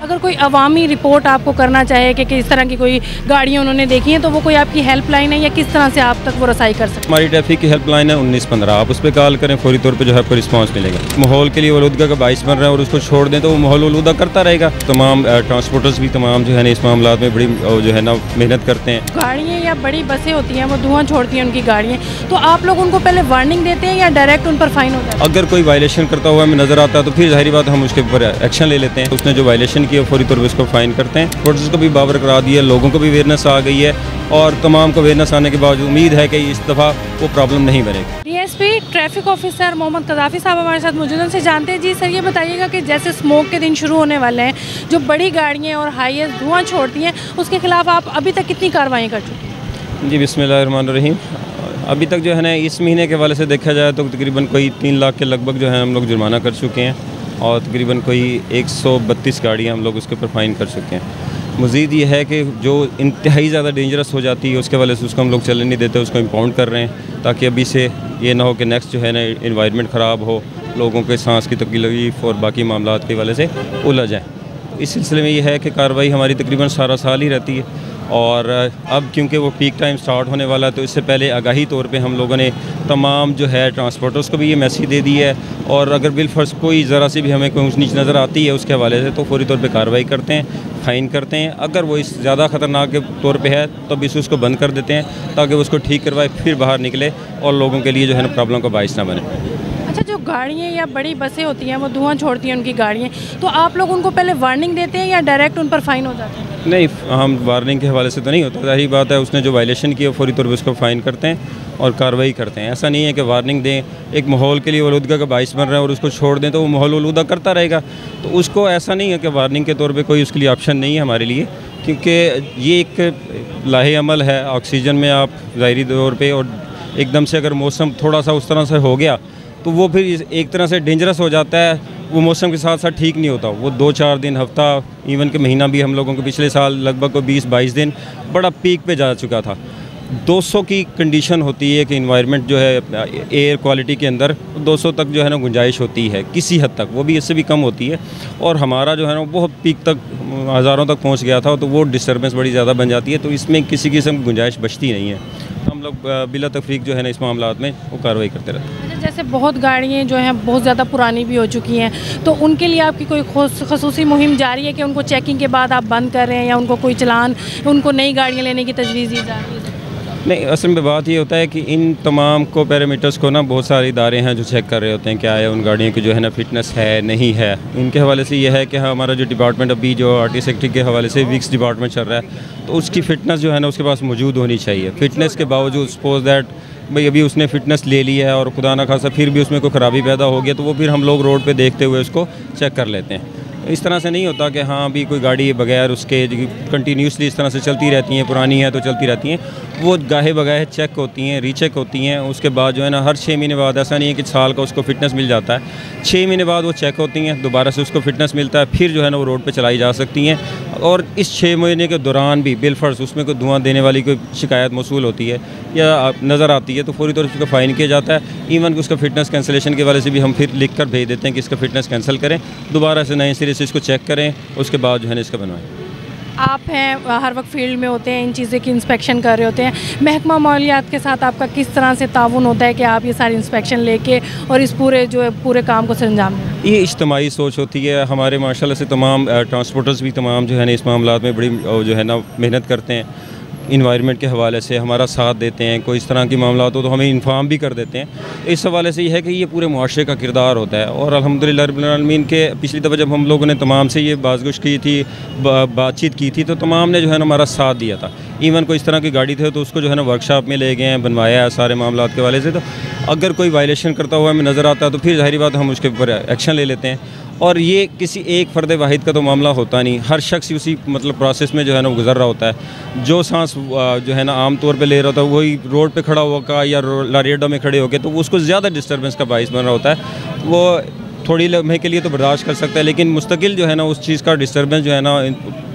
अगर कोई अवामी रिपोर्ट आपको करना चाहे कि किस तरह की कोई गाड़ियाँ उन्होंने देखी हैं, तो वो कोई आपकी हेल्पलाइन है या किस तरह से आप तक वो रसाई कर सकते हैं? हमारी ट्रैफिक की हेल्पलाइन है 1915। आप उस पर कॉल करें, फौरी तौर पे जो है आपको रिस्पांस मिलेगा। माहौल के लिए आलूदगी का बाइस बन रहा है और उसको छोड़ दें तो वो माहौल आलूदा करता रहेगा। तमाम ट्रांसपोर्टर्स भी तमाम जो है ना इस मामला में बड़ी जो है ना मेहनत करते हैं। गाड़ियाँ या बड़ी बसें होती हैं वो धुआं छोड़ती हैं उनकी गाड़ियाँ, तो आप लोग उनको पहले वार्निंग देते हैं या डायरेक्ट उन पर फाइन होता है? अगर कोई वायलेशन करता हुआ हमें नजर आता है तो फिर जाहिर बात हम उसके ऊपर एक्शन ले लेते हैं। उसने जो वायलेशन किया फौरी तौर पर उसको फाइन करते हैं। फोर्सेस को भी बावर करा दिया, लोगों को भी अवेयरनेस आ गई है और तमाम को अवेयरनेस आने के बाद उम्मीद है कि इस दफ़ा वो प्रॉब्लम नहीं बनेगी। डीएसपी ट्रैफिक ऑफिसर मोहम्मद कज़ाफ़ी साहब हमारे साथ मौजूद हैं। उनसे जानते हैं। जी सर, ये बताइएगा कि जैसे स्मोक के दिन शुरू होने वाले हैं, जो बड़ी गाड़ियाँ और हाईएस्ट धुआं छोड़ती हैं, उसके खिलाफ आप अभी तक कितनी कार्रवाई कर चुके हैं? जी बिस्मिल्लाहिर्रहमानिर्रहीम। अभी तक जो है ना इस महीने के हवाले से देखा जाए तो तकरीबन कोई 3 लाख के लगभग जो है हम लोग जुर्माना कर चुके हैं और तकरीबन कोई 132 गाड़ियाँ हम लोग उसके ऊपर फ़ाइन कर चुके हैं। मज़ीद ये है कि जो इंतहाई ज़्यादा डेंजरस हो जाती है उसके हवाले से उसको हम लोग चलने नहीं देते, उसको इम्पाउंड कर रहे हैं ताकि अभी से ये ना हो कि नेक्स्ट जो है ना इन्वायरमेंट ख़राब हो, लोगों के सांस की तकलीफ और बाकी मामला के हवाले से उलझ जाए। इस सिलसिले में ये है कि कार्रवाई हमारी तकरीबन सारा साल ही रहती है और अब क्योंकि वो पीक टाइम स्टार्ट होने वाला है तो इससे पहले आगाही तौर पे हम लोगों ने तमाम जो है ट्रांसपोर्टर्स को भी ये मैसेज दे दी है और अगर बिलफर्ज कोई ज़रा सी भी हमें कोई ऊँच नीच नज़र आती है उसके हवाले से तो फौरी तौर पे कार्रवाई करते हैं, फ़ाइन करते हैं। अगर वो इस ज़्यादा ख़तरनाक के तौर पे है तो भी उसको बंद कर देते हैं ताकि उसको ठीक करवाए, फिर बाहर निकले और लोगों के लिए जो है ना प्रॉब्लम का बाइस ना बने। अच्छा, जो गाड़ियाँ या बड़ी बसें होती हैं वो धुआं छोड़ती हैं उनकी गाड़ियाँ, तो आप लोग उनको पहले वार्निंग देते हैं या डायरेक्ट उन पर फाइन हो जाता है? नहीं, हम वार्निंग के हवाले से तो नहीं होता। जाहिर बात है उसने जो वायलेशन किया फौरी तौर पर उसको फ़ाइन करते हैं और कार्रवाई करते हैं। ऐसा नहीं है कि वार्निंग दें, एक माहौल के लिए आलूदगी का बाइस बन रहा है और उसको छोड़ दें तो वो माहौल आलूदा करता रहेगा। तो उसको ऐसा नहीं है कि वार्निंग के तौर पे कोई उसके लिए ऑप्शन नहीं है हमारे लिए, क्योंकि ये एक लाहे अमल है। ऑक्सीजन में आप ज़ाहिरी तौर पर और एकदम से अगर मौसम थोड़ा सा उस तरह से हो गया तो वो फिर एक तरह से डेंजरस हो जाता है। वो मौसम के साथ साथ ठीक नहीं होता, वो 2-4 दिन, हफ्ता, इवन के महीना भी हम लोगों को पिछले साल लगभग को 20-22 दिन बड़ा पीक पे जा चुका था। 200 की कंडीशन होती है कि इन्वायरमेंट जो है एयर क्वालिटी के अंदर 200 तक जो है ना गुंजाइश होती है किसी हद तक, वो भी इससे भी कम होती है और हमारा जो है ना बहुत पीक तक हज़ारों तक पहुंच गया था, तो वो डिस्टर्बेंस बड़ी ज़्यादा बन जाती है। तो इसमें किसी किस्म की गुंजाइश बचती नहीं है। हम लोग बिला तफरीक जो है ना इस मामला में वो कार्रवाई करते रहते हैं। जैसे बहुत गाड़ियाँ जो हैं बहुत ज़्यादा पुरानी भी हो चुकी हैं, तो उनके लिए आपकी कोई खसूसी मुहिम जारी है कि उनको चेकिंग के बाद आप बंद कर रहे हैं या उनको कोई चलान, उनको नई गाड़ियाँ लेने की तजवीज़ दी जा रही है? नहीं, असल में बात ये होता है कि इन तमाम को पैरामीटर्स को ना बहुत सारे इदारे हैं जो चेक कर रहे होते हैं क्या है उन गाड़ियों की जो है ना फिटनेस है नहीं है। इनके हवाले से ये है कि हमारा जो डिपार्टमेंट अभी जो आरटी सेक्रेटरी के हवाले से विक्स डिपार्टमेंट चल रहा है तो उसकी फ़िटनेस जो है ना उसके पास मौजूद होनी चाहिए। फ़िटनेस के बावजूद सपोज दैट भाई अभी उसने फ़िटनेस ले ली है और खुदा ना खासा फिर भी उसमें कोई ख़राबी पैदा हो गया तो वो फिर हम लोग रोड पे देखते हुए उसको चेक कर लेते हैं। इस तरह से नहीं होता कि हाँ अभी कोई गाड़ी बगैर उसके कंटिन्यूसली इस तरह से चलती रहती हैं, पुरानी है तो चलती रहती हैं, वो गाहे बगाहे चेक होती हैं, रीचेक होती हैं। उसके बाद जो है ना हर 6 महीने बाद, ऐसा नहीं है कि साल का उसको फ़िटनेस मिल जाता है, 6 महीने बाद वो चेक होती हैं, दोबारा से उसको फ़िटनेस मिलता है, फिर जो है ना वो रोड पर चलाई जा सकती हैं। और इस 6 महीने के दौरान भी बिलफर्ज उसमें कोई धुआं देने वाली कोई शिकायत मौसूल होती है या नज़र आती है तो फौरी तौर पर उसका फ़ाइन किया जाता है। इवन कि उसका फ़िटनेस कैंसिलेशन के वाले से भी हम फिर लिख कर भेज देते हैं कि इसका फ़िटनेस कैंसिल करें, दोबारा से नए सिरे से इसको चेक करें, उसके बाद जो है ना इसका बनवाएं। आप हैं हर वक्त फील्ड में होते हैं, इन चीज़ें की इंस्पेक्शन कर रहे होते हैं, महकमा मालियात के साथ आपका किस तरह से ताउन होता है कि आप ये सारी इंस्पेक्शन लेके और इस पूरे काम को सरंजाम दें? ये इज्तिमाई सोच होती है हमारे माशाल्लाह से। तमाम ट्रांसपोर्टर्स भी तमाम जो है ना इस मामला में बड़ी जो है ना मेहनत करते हैं, इन्वायरमेंट के हवाले से हमारा साथ देते हैं। कोई इस तरह की मामला हो तो हमें इन्फॉर्म भी कर देते हैं। इस हवाले से ये है कि ये पूरे मुआशरे का किरदार होता है और अल्हम्दुलिल्लाह रब्बिल आलमीन के पिछली दफ़ा जब हम लोगों ने तमाम से ये बातगुश की थी, बातचीत की थी तो तमाम ने जो है ना हमारा साथ दिया था। इवन कोई इस तरह की गाड़ी थे तो उसको जो है ना वर्कशॉप में ले गए हैं, बनवाया है सारे मामला के हवाले से। तो अगर कोई वायलेशन करता हुआ हमें नज़र आता है तो फिर जाहिर बात हम उसके ऊपर एक्शन ले लेते हैं। और ये किसी एक फ़र्द वाहिद का तो मामला होता नहीं, हर शख्स उसी मतलब प्रोसेस में जो है ना गुजर रहा होता है। जो सांस जो है ना आम तौर पे ले रहा होता है वही रोड पे खड़ा होकर या लारियडो में खड़े होकर तो उसको ज़्यादा डिस्टर्बेंस का बाइस बन रहा होता है। वो थोड़ी लम्हे के लिए तो बर्दाश्त कर सकता है, लेकिन मुस्तकिल जो है ना उस चीज़ का डिस्टर्बेंस जो है ना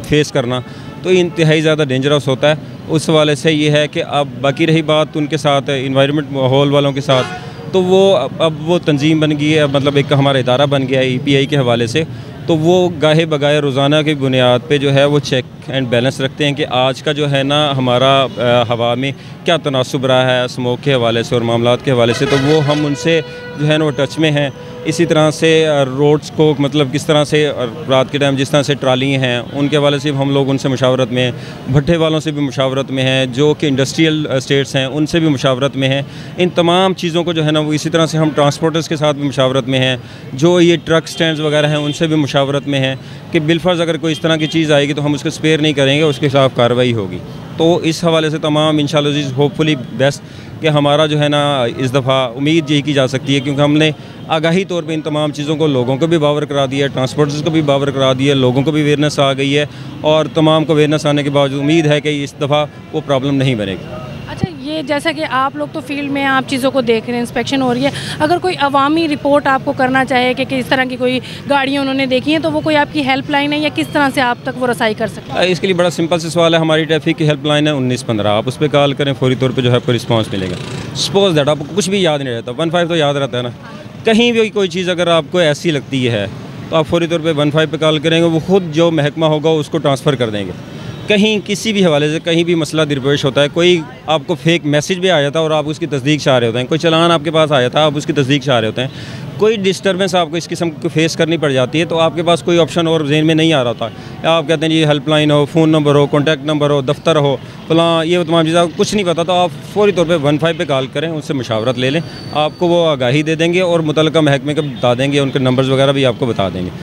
फेस करना तो इंतहाई ज़्यादा डेंजरस होता है। उस हवाले से ये है कि अब बाकी रही बात उनके साथ इन्वायरमेंट माहौल वालों के साथ, तो वो अब वो तंजीम बन गई है, मतलब एक हमारा इदारा बन गया है EPI के हवाले से। तो वो गाहे बगाए रोज़ाना की बुनियाद पे जो है वो चेक एंड बैलेंस रखते हैं कि आज का जो है ना हमारा हवा में क्या तनासुब रहा है स्मोक के हवाले से और मामलात के हवाले से, तो वो हम उनसे जो है ना वो टच में हैं। इसी तरह से रोड्स को मतलब किस तरह से रात के टाइम जिस तरह से ट्राली हैं उनके हवाले से हम लोग उनसे मुशावरत में हैं, भट्टे वालों से भी मुशावरत में हैं, जो कि इंडस्ट्रियल स्टेट्स हैं उनसे भी मुशावरत में हैं। इन तमाम चीज़ों को जो है ना वो इसी तरह से हम ट्रांसपोर्टर्स के साथ भी मुशावरत में हैं, जो ये ट्रक स्टैंड्स वगैरह हैं उनसे भी मुशावरत में हैं कि बिलफर्ज अगर कोई इस तरह की चीज़ आएगी तो हम उसको स्पेयर नहीं करेंगे, उसके खिलाफ कार्रवाई होगी। तो इस हवाले से तमाम इंशाअल्लाह होपफुली बेस्ट कि हमारा जो है ना इस दफ़ा उम्मीद यही की जा सकती है, क्योंकि हमने आगाही तौर पे इन तमाम चीज़ों को लोगों को भी बावर करा दिया है, ट्रांसपोर्टर्स को भी बावर करा दिया है, लोगों को भी अवेयरनेस आ गई है और तमाम को अवेयरनेस आने के बावजूद उम्मीद है कि इस दफ़ा वो प्रॉब्लम नहीं बनेगी। अच्छा, ये जैसा कि आप लोग तो फील्ड में आप चीज़ों को देख रहे हैं, इंस्पेक्शन हो रही है, अगर कोई अवामी रिपोर्ट आपको करना चाहे कि इस तरह की कोई गाड़ियाँ उन्होंने देखी हैं, तो वो कोई आपकी हेल्पलाइन है या किस तरह से आप तक वो रसाई कर सकते हैं? इसके लिए बड़ा सिंपल सा सवाल है, हमारी ट्रैफिक की हेल्पलाइन है 1915, आप उस पर कॉल करें, फौरी तौर पर जो है आपको रिस्पॉन्स मिलेगा। सपोज दैट आपको कुछ भी याद नहीं रहता, 15 तो याद रहता है ना, कहीं भी कोई चीज़ अगर आपको ऐसी लगती है तो आप फौरी तौर पे 15 पे कॉल करेंगे, वो खुद जो महकमा होगा उसको ट्रांसफ़र कर देंगे। कहीं किसी भी हवाले से कहीं भी मसला दरपेश होता है, कोई आपको फेक मैसेज भी आया था और आप उसकी तस्दीक चाह रहे होते हैं, कोई चलान आपके पास आया था आप उसकी तस्दीक चाह रहे होते हैं, कोई डिस्टर्बेंस आपको इस किस्म को फेस करनी पड़ जाती है, तो आपके पास कोई ऑप्शन और जेन में नहीं आ रहा था। या आप कहते हैं जी हेल्पलाइन हो, फ़ोन नंबर हो, कॉन्टैक्ट नंबर हो, दफ्तर हो, फलां ये तमाम चीज़ें कुछ नहीं पता, तो आप फौरी तौर पे 15 पे कॉल करें, उनसे मुशावरत ले लें, आपको वो आगाही दे देंगे और मुतल्लिका महकमे को बता देंगे, उनके नंबर्स वगैरह भी आपको बता देंगे।